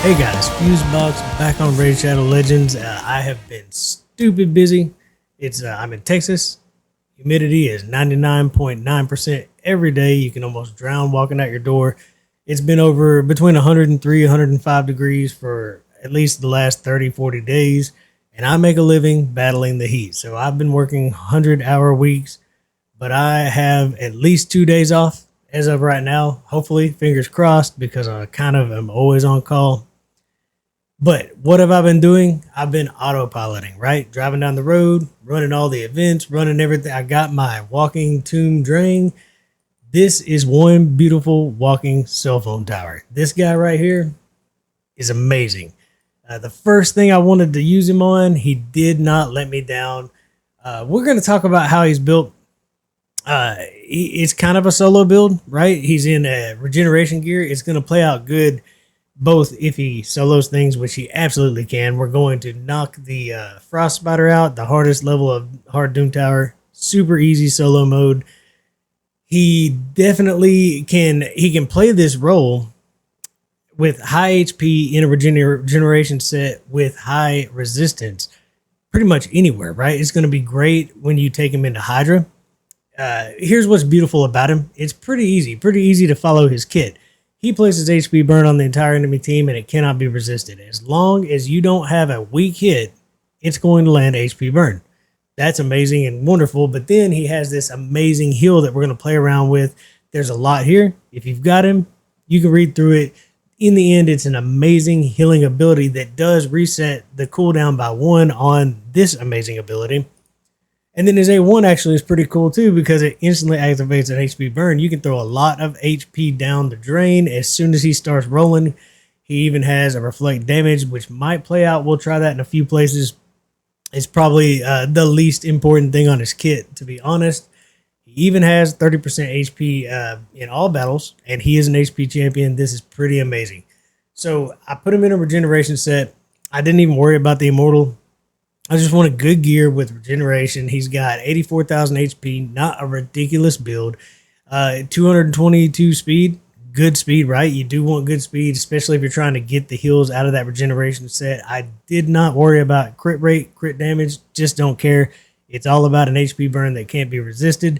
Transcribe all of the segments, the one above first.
Hey guys, Fusebox back on Raid Shadow Legends. I have been stupid busy. I'm in Texas. Humidity is 99.9% every day. You can almost drown walking out your door. It's been over between 103 105 degrees for at least the last 30 40 days, and I make a living battling the heat. So I've been working 100-hour weeks, but I have at least 2 days off as of right now. Hopefully, fingers crossed, because I kind of am always on call. But what have I been doing? I've been autopiloting, right? Driving down the road, running all the events, running everything. I got my walking Tomb Dreng. This is one beautiful walking cell phone tower. This guy right here is amazing. The first thing I wanted to use him on, he did not let me down. We're going to talk about how he's built. It's kind of a solo build, right? He's in a regeneration gear. It's going to play out good both if he solos things, which he absolutely can. We're going to knock the Frost Spider out, the hardest level of hard Doom Tower. Super easy solo mode. He definitely can. He can play this role with high HP in a regeneration set with high resistance pretty much anywhere, right? It's going to be great when you take him into Hydra. Here's what's beautiful about him. It's pretty easy to follow his kit. He places HP burn on the entire enemy team, and it cannot be resisted. As long as you don't have a weak hit, it's going to land HP burn. That's amazing and wonderful. But then he has this amazing heal that we're going to play around with. There's a lot here. If you've got him, you can read through it. In the end, it's an amazing healing ability that does reset the cooldown by 1 on this amazing ability. And then his A1 actually is pretty cool too, because it instantly activates an HP burn. You can throw a lot of HP down the drain as soon as he starts rolling. He even has a reflect damage, which might play out. We'll try that in a few places. It's probably the least important thing on his kit, to be honest. He even has 30% HP in all battles, and he is an HP champion. This is pretty amazing. So I put him in a regeneration set. I didn't even worry about the immortal. I just want a good gear with regeneration. He's got 84,000 HP, not a ridiculous build. 222 speed, good speed, right? You do want good speed, especially if you're trying to get the heals out of that regeneration set. I did not worry about crit rate, crit damage, just don't care. It's all about an HP burn that can't be resisted.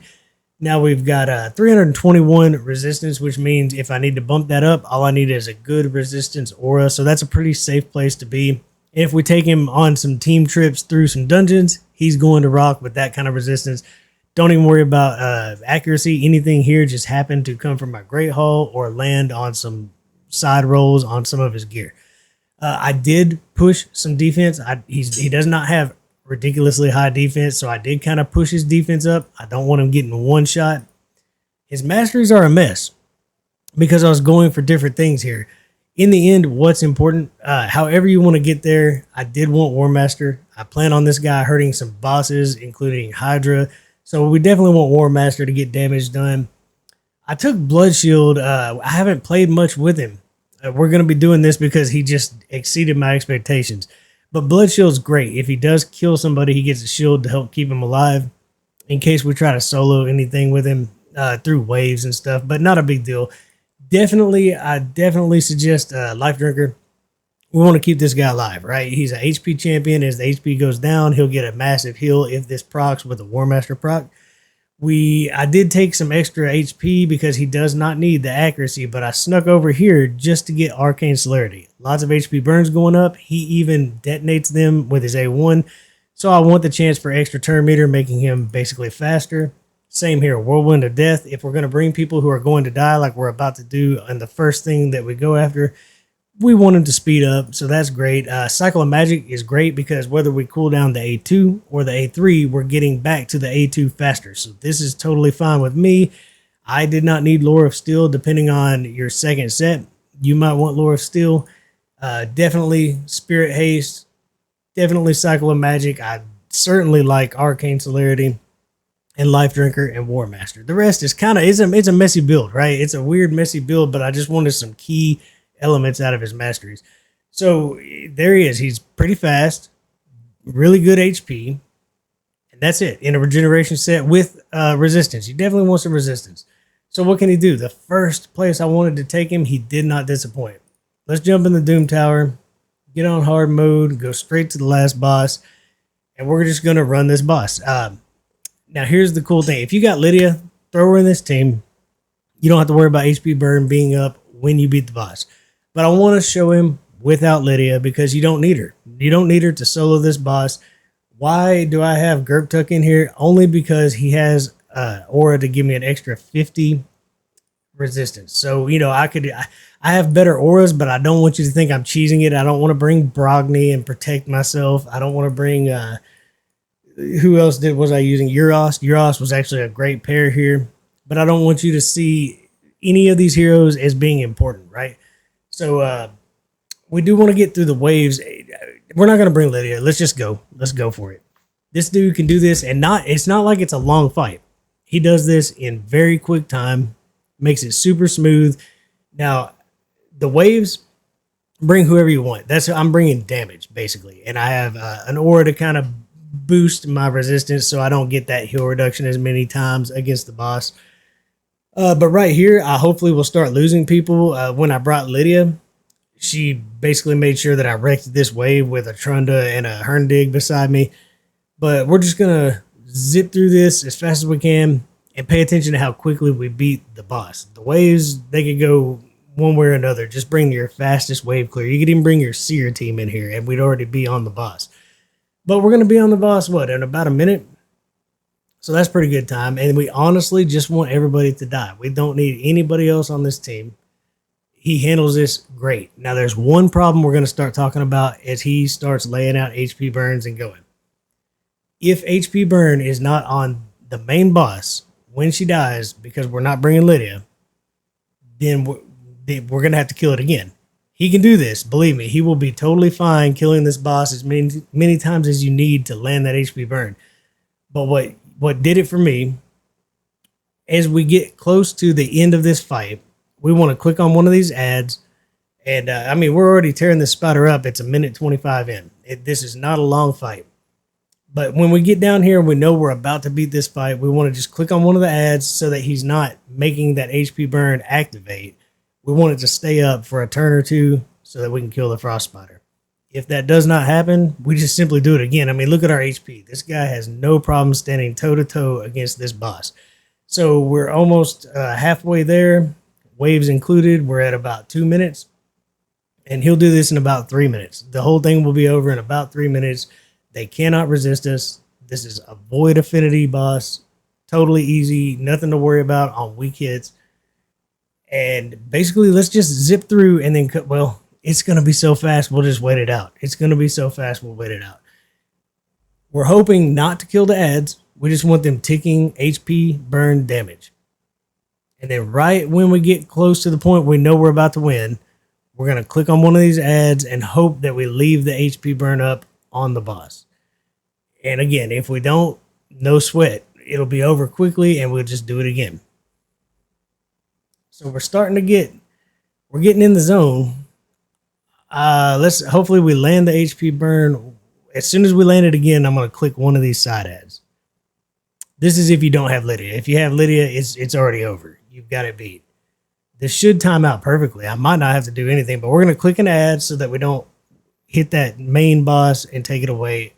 Now we've got 321 resistance, which means if I need to bump that up, all I need is a good resistance aura. So that's a pretty safe place to be. If we take him on some team trips through some dungeons, he's going to rock with that kind of resistance. Don't even worry about accuracy. Anything here just happened to come from my Great Hall or land on some side rolls on some of his gear. I did push some defense. He does not have ridiculously high defense, so I did kind of push his defense up. I don't want him getting one shot. His masteries are a mess because I was going for different things here. In the end, what's important, however you want to get there, I did want War Master. I plan on this guy hurting some bosses, including Hydra. So we definitely want War Master to get damage done. I took Blood Shield. I haven't played much with him. We're going to be doing this because he just exceeded my expectations. But Blood Shield's great. If he does kill somebody, he gets a shield to help keep him alive in case we try to solo anything with him through waves and stuff, but not a big deal. I definitely suggest Life Drinker. We want to keep this guy alive, right? He's an HP champion. As the HP goes down, he'll get a massive heal if this procs with a War Master proc. I did take some extra HP because he does not need the accuracy, but I snuck over here just to get Arcane Celerity. Lots of HP burns going up. He even detonates them with his A1. So I want the chance for extra turn meter, making him basically faster. Same here, Whirlwind of Death. If we're going to bring people who are going to die like we're about to do, and the first thing that we go after, we want them to speed up, so that's great. Cycle of Magic is great because whether we cool down the A2 or the A3, we're getting back to the A2 faster. So this is totally fine with me. I did not need Lore of Steel. Depending on your second set, you might want Lore of Steel. Definitely Spirit Haste. Definitely Cycle of Magic. I certainly like Arcane Celerity and Life Drinker and War Master. The rest is it's a messy build, right? It's a weird, messy build, but I just wanted some key elements out of his masteries. So there he is. He's pretty fast, really good HP, and that's it. In a regeneration set with resistance. He definitely wants some resistance. So what can he do? The first place I wanted to take him, he did not disappoint. let's jump in the Doom Tower, get on hard mode, go straight to the last boss, and we're just going to run this boss. Now, here's the cool thing. If you got Lydia, throw her in this team. You don't have to worry about HP burn being up when you beat the boss. But I want to show him without Lydia because you don't need her. You don't need her to solo this boss. Why do I have Gerp Tuck in here? Only because he has aura to give me an extra 50 resistance. So, you know, I have better auras, but I don't want you to think I'm cheesing it. I don't want to bring Brogni and protect myself. I don't want to bring who else was I using? Euros. Euros was actually a great pair here, but I don't want you to see any of these heroes as being important, right? So we do want to get through the waves. We're not going to bring Lydia. Let's just go. Let's go for it. This dude can do this, and it's not like it's a long fight. He does this in very quick time, makes it super smooth. Now, the waves, bring whoever you want. I'm bringing damage, basically, and I have an aura to kind of boost my resistance so I don't get that heal reduction as many times against the boss. But right here, I hopefully will start losing people. When I brought Lydia, she basically made sure that I wrecked this wave with a Trunda and a Herndig beside me. But we're just going to zip through this as fast as we can and pay attention to how quickly we beat the boss. The waves, they could go one way or another. Just bring your fastest wave clear. You could even bring your Seer team in here and we'd already be on the boss. But we're going to be on the boss, in about a minute? So that's pretty good time. And we honestly just want everybody to die. We don't need anybody else on this team. He handles this great. Now, there's one problem we're going to start talking about as he starts laying out HP burns and going. If HP burn is not on the main boss when she dies because we're not bringing Lydia, then we're going to have to kill it again. He can do this. Believe me, he will be totally fine killing this boss as many times as you need to land that HP burn. But what did it for me, as we get close to the end of this fight, we want to click on one of these ads. And, we're already tearing this spider up. It's a minute 25 in. This is not a long fight. But when we get down here and we know we're about to beat this fight, we want to just click on one of the ads so that he's not making that HP burn activate. We want it to stay up for a turn or two so that we can kill the frost spider. If that does not happen, we just simply do it again. Look at our HP. This guy has no problem standing toe-to-toe against this boss. So we're almost halfway there, waves included. We're at about 2 minutes, and he'll do this in about 3 minutes. The whole thing will be over in about 3 minutes. They cannot resist us. This is a void affinity boss. Totally easy. Nothing to worry about on weak hits. And basically, let's just zip through and then cut. Well, it's going to be so fast, we'll just wait it out. It's going to be so fast, we'll wait it out. We're hoping not to kill the ads. We just want them ticking HP burn damage. And then right when we get close to the point we know we're about to win, we're going to click on one of these ads and hope that we leave the HP burn up on the boss. And again, if we don't, no sweat. It'll be over quickly and we'll just do it again. So we're getting in the zone. Hopefully we land the HP burn. As soon as we land it again, I'm going to click one of these side ads. This is if you don't have Lydia. If you have Lydia, it's already over. You've got it beat. This should time out perfectly. I might not have to do anything, but we're going to click an ad so that we don't hit that main boss and take it away.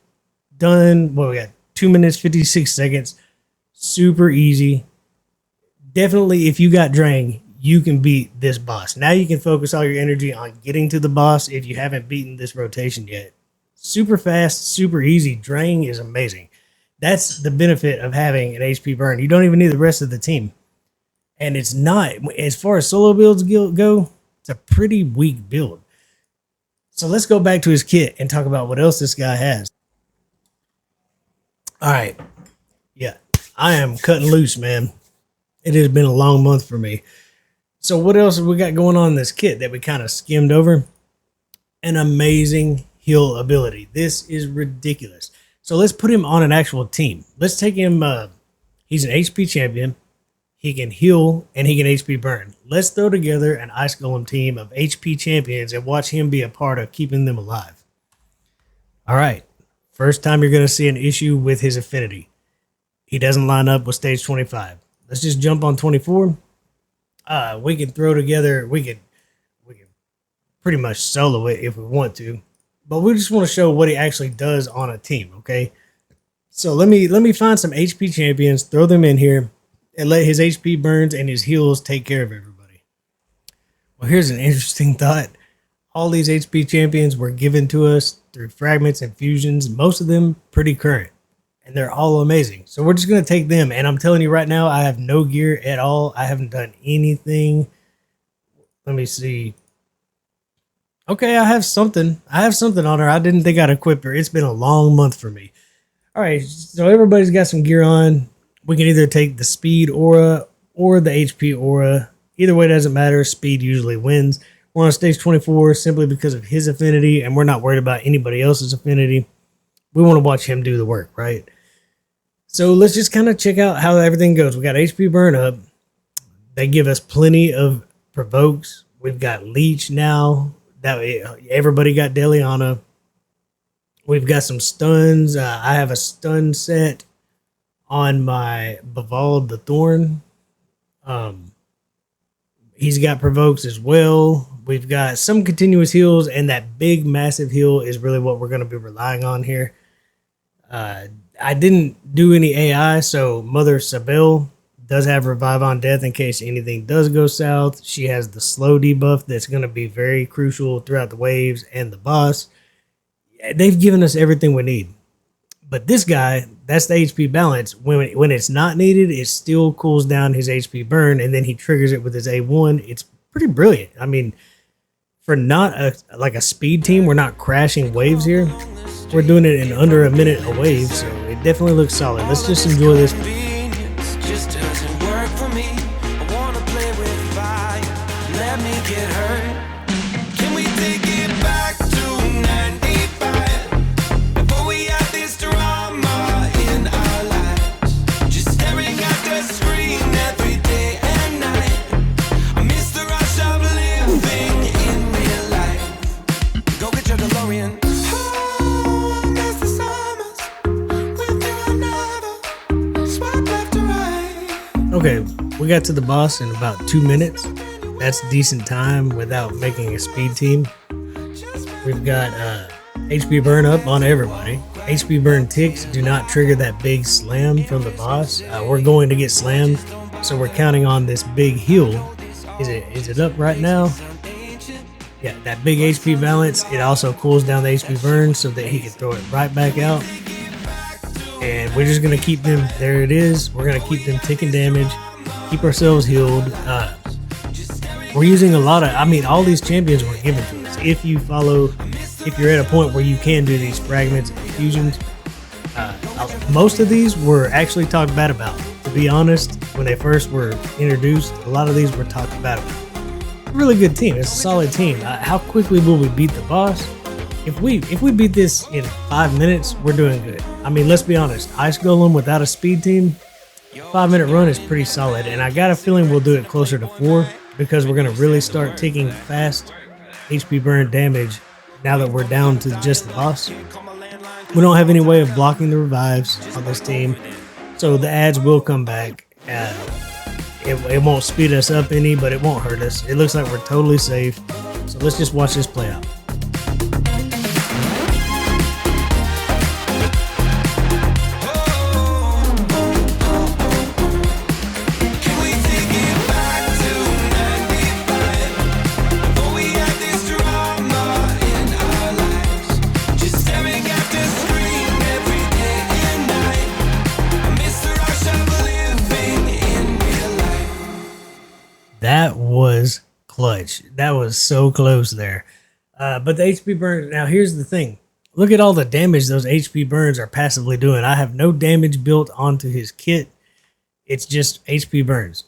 Done. We got 2 minutes, 56 seconds. Super easy. Definitely, if you got Dreng, you can beat this boss. Now you can focus all your energy on getting to the boss if you haven't beaten this rotation yet. Super fast, super easy. Dreng is amazing. That's the benefit of having an HP burn. You don't even need the rest of the team. And it's not, as far as solo builds go, it's a pretty weak build. So let's go back to his kit and talk about what else this guy has. All right. Yeah, I am cutting loose, man. It has been a long month for me. So what else have we got going on in this kit that we kind of skimmed over? An amazing heal ability. This is ridiculous. So let's put him on an actual team. Let's take him. He's an HP champion. He can heal and he can HP burn. Let's throw together an Ice Golem team of HP champions and watch him be a part of keeping them alive. All right. First time you're going to see an issue with his affinity. He doesn't line up with stage 25. Let's just jump on 24. We can throw together, we can pretty much solo it if we want to, but we just want to show what he actually does on a team. Okay, so let me find some HP champions, throw them in here, and let his HP burns and his heals take care of everybody. Well, here's an interesting thought. All these HP champions were given to us through fragments and fusions, most of them pretty current, and they're all amazing. So we're just going to take them, and I'm telling you right now, I have no gear at all. I haven't done anything. Let me see. Okay, I have something. I have something on her. I didn't think I'd equip her. It's been a long month for me. All right, so everybody's got some gear on. We can either take the speed aura or the HP aura. Either way doesn't matter. Speed usually wins. We're on stage 24 simply because of his affinity, and we're not worried about anybody else's affinity. We want to watch him do the work, right? So let's just kind of check out how everything goes. We got HP burn up. They give us plenty of provokes. We've got leech now. That everybody got Deliana. We've got some stuns. I have a stun set on my Bavald the Thorn. He's got provokes as well. We've got some continuous heals, and that big massive heal is really what we're going to be relying on here. I didn't do any AI, so Mother Sabelle does have Revive on Death in case anything does go south. She has the slow debuff that's going to be very crucial throughout the waves and the boss. They've given us everything we need. But this guy, that's the HP balance. When it's not needed, it still cools down his HP burn, and then he triggers it with his A1. It's pretty brilliant. I mean, for not like a speed team, we're not crashing waves here. We're doing it in under a minute a wave, so it definitely looks solid. Let's just enjoy this. Okay, we got to the boss in about 2 minutes. That's decent time without making a speed team. We've got HP burn up on everybody. HP burn ticks do not trigger that big slam from the boss. We're going to get slammed, so we're counting on this big heal. Is it up right now? Yeah, that big HP balance. It also cools down the HP burn so that he can throw it right back out. And we're just going to keep them, there it is. We're going to keep them taking damage, keep ourselves healed. We're using a lot of, I mean, all these champions were given to us. If you're at a point where you can do these fragments and fusions, most of these were actually talked bad about. To be honest, when they first were introduced, a lot of these were talked bad about. Really good team. It's a solid team. How quickly will we beat the boss? If we beat this in 5 minutes, we're doing good. I mean, let's be honest. Ice Golem without a speed team, 5-minute run is pretty solid. And I got a feeling we'll do it closer to 4 because we're going to really start taking fast HP burn damage now that we're down to just the boss. We don't have any way of blocking the revives on this team, so the ads will come back. It won't speed us up any, but it won't hurt us. It looks like we're totally safe. So let's just watch this play out. That was clutch. That was so close there. But the HP burn, now here's the thing. Look at all the damage those HP burns are passively doing. I have no damage built onto his kit. It's just HP burns.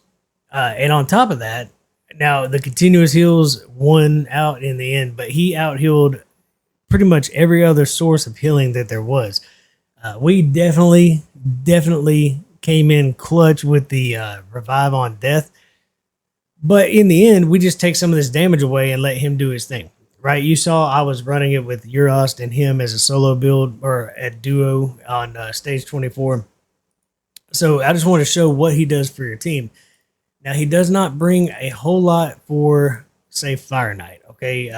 And on top of that, now the continuous heals won out in the end, but he out-healed pretty much every other source of healing that there was. We definitely came in clutch with the revive on death. But in the end, we just take some of this damage away and let him do his thing, right? You saw I was running it with Urost and him as a solo build or a duo on stage 24. So I just want to show what he does for your team. Now, he does not bring a whole lot for, say, Fire Knight, okay?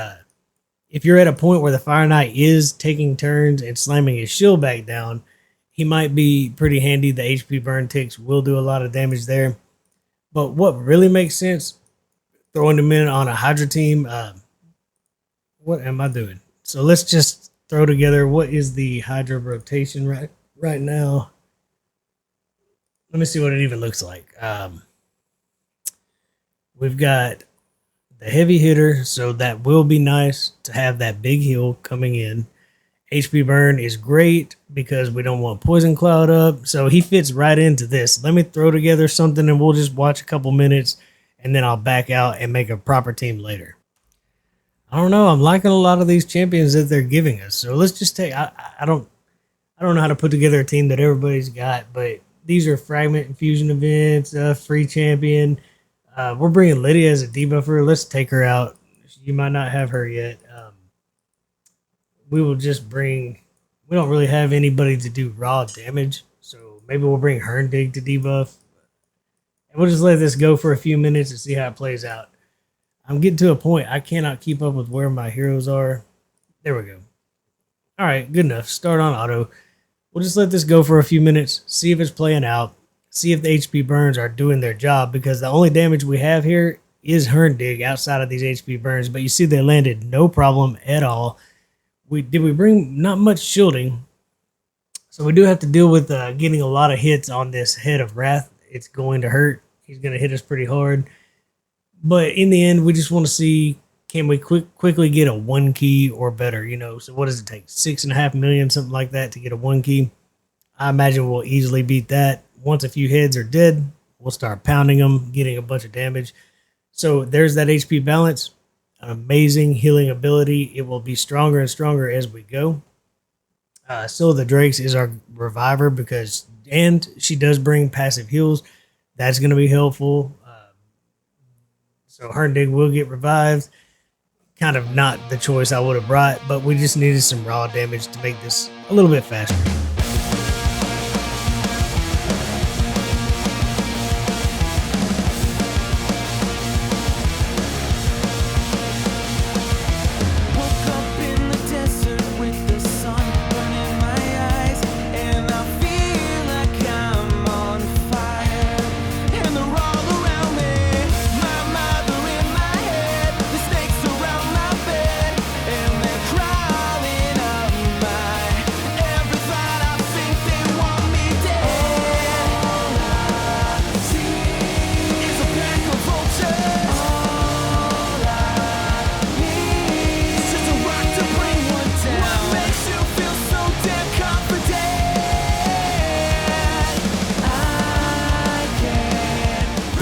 if you're at a point where the Fire Knight is taking turns and slamming his shield back down, he might be pretty handy. The HP burn ticks will do a lot of damage there. But what really makes sense, throwing them in on a Hydra team, what am I doing? So let's just throw together, what is the Hydra rotation right now? Let me see what it even looks like. We've got the heavy hitter, so that will be nice to have that big heal coming in. HP burn is great because we don't want poison cloud up, so he fits right into this. Let me throw together something and we'll just watch a couple minutes, and then I'll back out and make a proper team later. I don't know. I'm liking a lot of these champions that they're giving us. So let's just take. I don't know how to put together a team that everybody's got, but these are fragment infusion events. Free champion. We're bringing Lydia as a debuffer. Let's take her out. You might not have her yet. We will just bring. We don't really have anybody to do raw damage, so maybe we'll bring Herndig to debuff, and we'll just let this go for a few minutes and see how it plays out. I'm getting to a point I cannot keep up with where my heroes are. There we go. All right, good enough. Start on auto. We'll just let this go for a few minutes, see if it's playing out, see if the HP burns are doing their job, because the only damage we have here is Herndig outside of these HP burns, but you see they landed no problem at all. We bring not much shielding, so we do have to deal with getting a lot of hits on this Head of Wrath. It's going to hurt. He's going to hit us pretty hard. But in the end, we just want to see, can we quickly get a 1 key or better, you know? So what does it take? 6.5 million, something like that, to get a 1 key. I imagine we'll easily beat that. Once a few heads are dead, we'll start pounding them, getting a bunch of damage. So there's that HP balance. An amazing healing ability. It will be stronger and stronger as we go. Still, the Drakes is our reviver and she does bring passive heals. That's going to be helpful. So Herndig will get revived. Kind of not the choice I would have brought, but we just needed some raw damage to make this a little bit faster.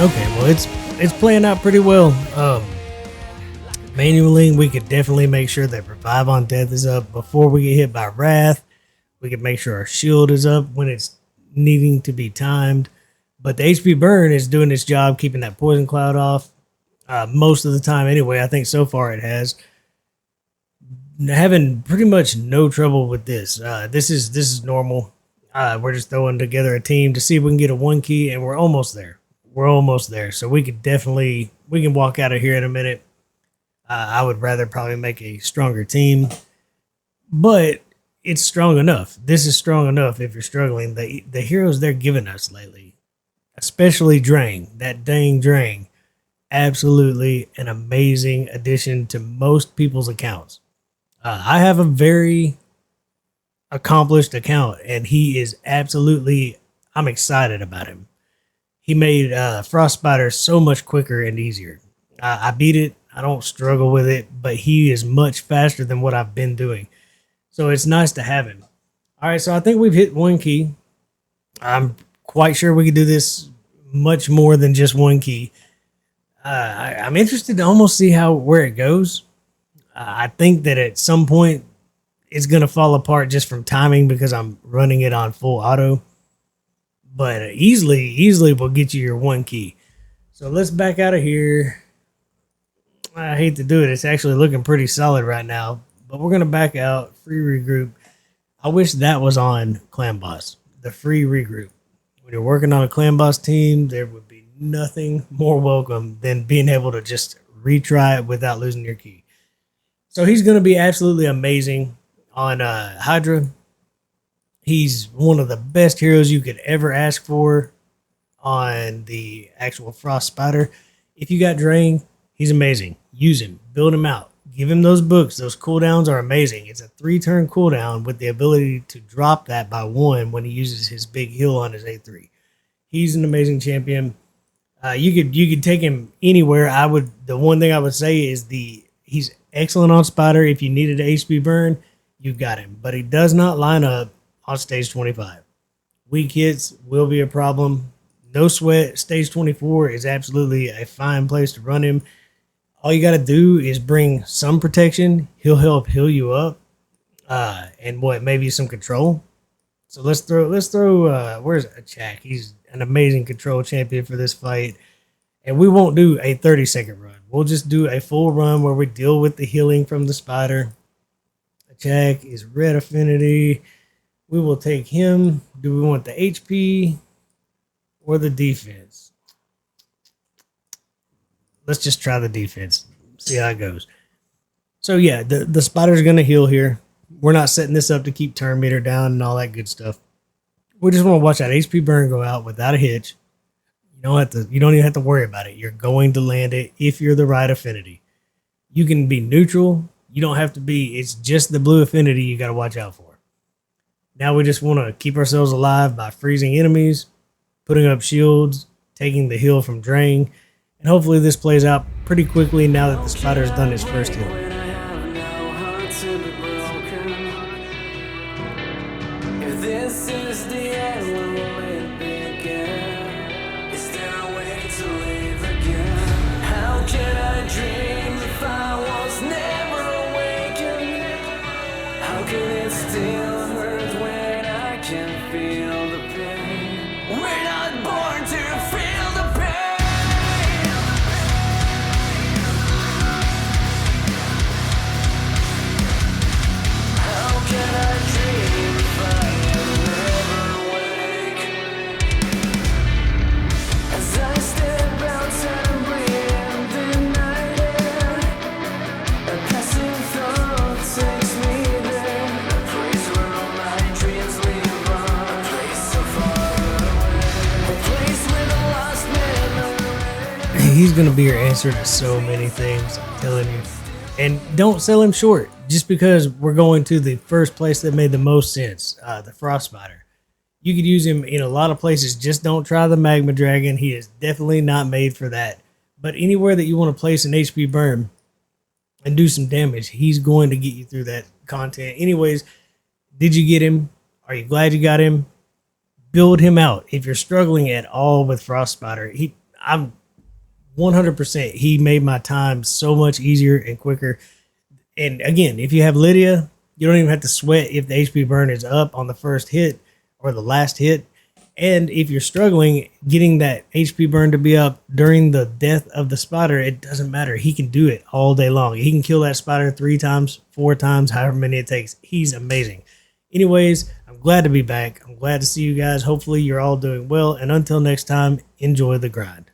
Okay, well, it's playing out pretty well. Manually, we could definitely make sure that Revive on Death is up before we get hit by Wrath. We could make sure our shield is up when it's needing to be timed. But the HP burn is doing its job, keeping that poison cloud off. Most of the time anyway, I think so far it has. Having pretty much no trouble with this. This is normal. We're just throwing together a team to see if we can get a 1 key, and we're almost there. We're almost there. So we can walk out of here in a minute. I would rather probably make a stronger team, but it's strong enough. This is strong enough if you're struggling. The heroes they're giving us lately, especially Dreng, that dang Dreng, absolutely an amazing addition to most people's accounts. I have a very accomplished account, and he is absolutely, I'm excited about him. He made Frost Spider so much quicker and easier. I beat it. I don't struggle with it, but he is much faster than what I've been doing. So it's nice to have him. All right, so I think we've hit 1 key. I'm quite sure we could do this much more than just 1 key. I'm interested to almost see where it goes. I think that at some point it's going to fall apart just from timing because I'm running it on full auto. But easily will get you your 1 key. So let's back out of here. I hate to do it. It's actually looking pretty solid right now. But we're going to back out, free regroup. I wish that was on Clan Boss, the free regroup. When you're working on a Clan Boss team, there would be nothing more welcome than being able to just retry it without losing your key. So he's going to be absolutely amazing on Hydra. He's one of the best heroes you could ever ask for on the actual Frost Spider. If you got Dreng, he's amazing. Use him. Build him out. Give him those books. Those cooldowns are amazing. It's a 3-turn cooldown with the ability to drop that by 1 when he uses his big heal on his A3. He's an amazing champion. You could take him anywhere. The one thing I would say is he's excellent on Spider. If you needed an HP burn, you got him. But he does not line up on stage 25. Weak hits will be a problem. No sweat. Stage 24 is absolutely a fine place to run him. All you got to do is bring some protection. He'll help heal you up, and maybe some control. So let's throw. Where's a Chak? He's an amazing control champion for this fight, and we won't do a 30-second run. We'll just do a full run where we deal with the healing from the Spider. A Chak is red affinity. We will take him. Do we want the HP or the defense? Let's just try the defense. See how it goes. So yeah, the Spider's going to heal here. We're not setting this up to keep turn meter down and all that good stuff. We just want to watch that HP burn go out without a hitch. You don't even have to worry about it. You're going to land it if you're the right affinity. You can be neutral. You don't have to be. It's just the blue affinity you got to watch out for. Now we just want to keep ourselves alive by freezing enemies, putting up shields, taking the heal from Dreng, and hopefully this plays out pretty quickly now that the Spider's done his first heal. If this is the end, will it begin? Is there a way to live again? How can I dream if I was never awakened? How can it still hurt when I can feel the pain? We're not born to feel the pain. He's going to be your answer to so many things, I'm telling you. And don't sell him short just because we're going to the first place that made the most sense, the Frost Spider. You could use him in a lot of places. Just don't try the Magma Dragon. He is definitely not made for that. But anywhere that you want to place an HP burn and do some damage, he's going to get you through that content. Anyways, did you get him? Are you glad you got him? Build him out. If you're struggling at all with Frost Spider, I'm 100%. He made my time so much easier and quicker. And again, if you have Lydia, you don't even have to sweat if the HP burn is up on the first hit or the last hit. And if you're struggling getting that HP burn to be up during the death of the Spider, it doesn't matter. He can do it all day long. He can kill that Spider 3 times, 4 times, however many it takes. He's amazing. Anyways, I'm glad to be back. I'm glad to see you guys. Hopefully you're all doing well. And until next time, enjoy the grind.